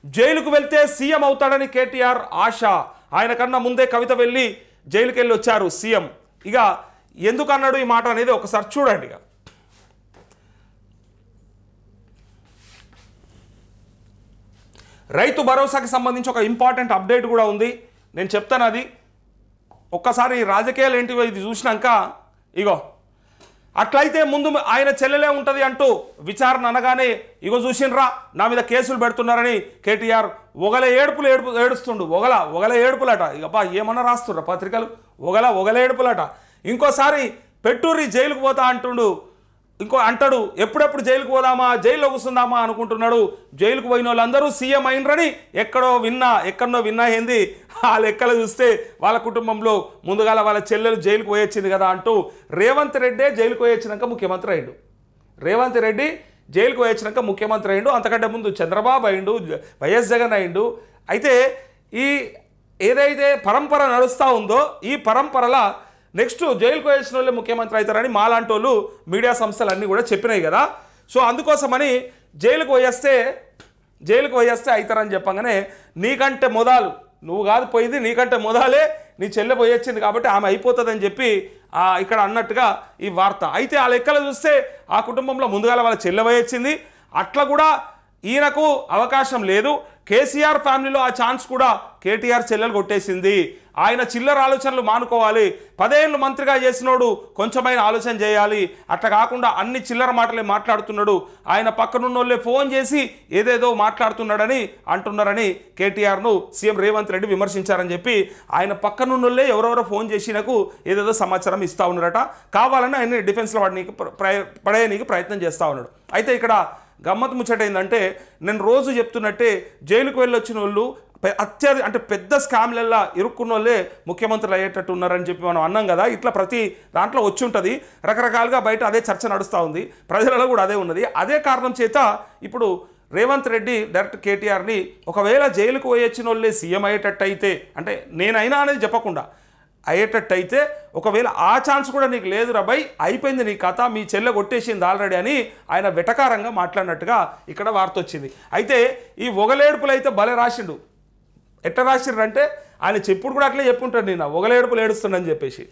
జైలుకు వెళ్తే సీఎం అవుతాడని కేటీఆర్ ఆశ. ఆయన కన్నా ముందే కవిత వెళ్ళి జైలుకి వెళ్ళి వచ్చారు సీఎం. ఇక ఎందుకన్నాడు ఈ మాట అనేది ఒకసారి చూడండి. ఇక రైతు భరోసాకి సంబంధించి ఒక ఇంపార్టెంట్ అప్డేట్ కూడా ఉంది, నేను చెప్తాను. అది ఒక్కసారి రాజకీయాలు ఏంటివో ఇది చూసినాక ఇగో అట్లయితే ముందు ఆయన చెల్లెలే ఉంటుంది అంటూ విచారణ అనగానే ఇగో చూసినరా నా మీద కేసులు పెడుతున్నారని కేటీఆర్ ఏడుస్తుండు. ఒగల ఏడుపులట. ఇకపా ఏమన్నా రాస్తుండ్రా పత్రికలు, ఒగల ఏడుపులట. ఇంకోసారి పెట్టుర్రి జైలుకు పోతా అంటుండు. అంటాడు ఎప్పుడెప్పుడు జైలుకు పోదామా, జైల్లో కూర్చుందామా అనుకుంటున్నాడు. జైలుకు పోయిన వాళ్ళందరూ సీఎం అయినరని ఎక్కడో విన్నా ఏంది. ఆ లెక్కలు చూస్తే వాళ్ళ కుటుంబంలో ముందుగాల వాళ్ళ చెల్లెలు జైలుకు పోయొచ్చింది కదా అంటూ రేవంత్ రెడ్డి జైలుకు పోయొచ్చినాక ముఖ్యమంత్రి అయిండు. రేవంత్ రెడ్డి జైలుకు పోయొచ్చినాక ముఖ్యమంత్రి అయిండు. అంతకంటే ముందు చంద్రబాబు అయిండు, వైఎస్ జగన్ అయిండు. అయితే ఈ ఏదైతే పరంపర నడుస్తూ ఉందో ఈ పరంపరలా నెక్స్ట్ జైలుకు వేసిన వాళ్ళే ముఖ్యమంత్రి అవుతారని మాలాంటి వాళ్ళు మీడియా సంస్థలన్నీ కూడా చెప్పినాయి కదా. సో అందుకోసమని జైలుకు పోయేస్తే అవుతారని చెప్పగానే నీకంటే మొదలు నువ్వు కాదు పోయింది, నీకంటే మొదలే నీ చెల్లె పోయొచ్చింది కాబట్టి ఆమె అయిపోతుందని చెప్పి ఇక్కడ అన్నట్టుగా ఈ వార్త. అయితే ఆ లెక్కలు చూస్తే ఆ కుటుంబంలో ముందుగా వాళ్ళ చెల్లె పోయొచ్చింది. అట్లా కూడా ఈయనకు అవకాశం లేదు. కేసీఆర్ ఫ్యామిలీలో ఆ ఛాన్స్ కూడా కేటీఆర్ చెల్లెలు కొట్టేసింది. ఆయన చిల్లర ఆలోచనలు మానుకోవాలి. 10 ఏళ్ళు మంత్రిగా చేసినోడు కొంచెమైన ఆలోచన చేయాలి. అట్లా కాకుండా అన్ని చిల్లర మాటలే మాట్లాడుతున్నాడు. ఆయన పక్కనున్నోళ్ళే ఫోన్ చేసి ఏదేదో మాట్లాడుతున్నాడని అంటున్నారని కేటీఆర్ను సీఎం రేవంత్ రెడ్డి విమర్శించారని చెప్పి ఆయన పక్కనున్నోళ్ళే ఎవరెవరో ఫోన్ చేసి నాకు ఏదేదో సమాచారం ఇస్తూ ఉన్నారట. కావాలని ఆయన డిఫెన్స్లో పడేయడానికి ప్రయత్నం చేస్తూ ఉన్నాడు. అయితే ఇక్కడ గమ్మత్ ముచ్చట ఏంటంటే నేను రోజు చెప్తున్నట్టే జైలుకు వెళ్ళొచ్చిన వాళ్ళు అంటే పెద్ద స్కామ్లల్లా ఇరుక్కున్న వాళ్ళే ముఖ్యమంత్రులు అయ్యేటట్టు ఉన్నారని చెప్పి మనం అన్నాం కదా. ఇట్లా ప్రతి దాంట్లో వచ్చి ఉంటుంది. రకరకాలుగా బయట అదే చర్చ నడుస్తూ ఉంది, ప్రజలలో కూడా అదే ఉన్నది. అదే కారణం చేత ఇప్పుడు రేవంత్ రెడ్డి డైరెక్ట్ కేటీఆర్ని ఒకవేళ జైలుకు పోయొచ్చిన వాళ్ళే సీఎం అయ్యేటట్టు అయితే, అంటే నేనైనా అనేది చెప్పకుండా అయ్యేటట్టయితే ఒకవేళ ఆ ఛాన్స్ కూడా నీకు లేదు రాబాయ్, అయిపోయింది నీ కథ, మీ చెల్లె కొట్టేసింది ఆల్రెడీ అని ఆయన వెటకారంగా మాట్లాడినట్టుగా ఇక్కడ వార్త వచ్చింది. అయితే ఈ ఒగలేడుపులు అయితే భలే రాసిండు. ఎట్లా రాసిండ్రు అంటే ఆయన చెప్పుడు కూడా అట్లే చెప్పుంటాడు, నేను ఒగలేడుపులు ఏడుస్తుండని చెప్పేసి.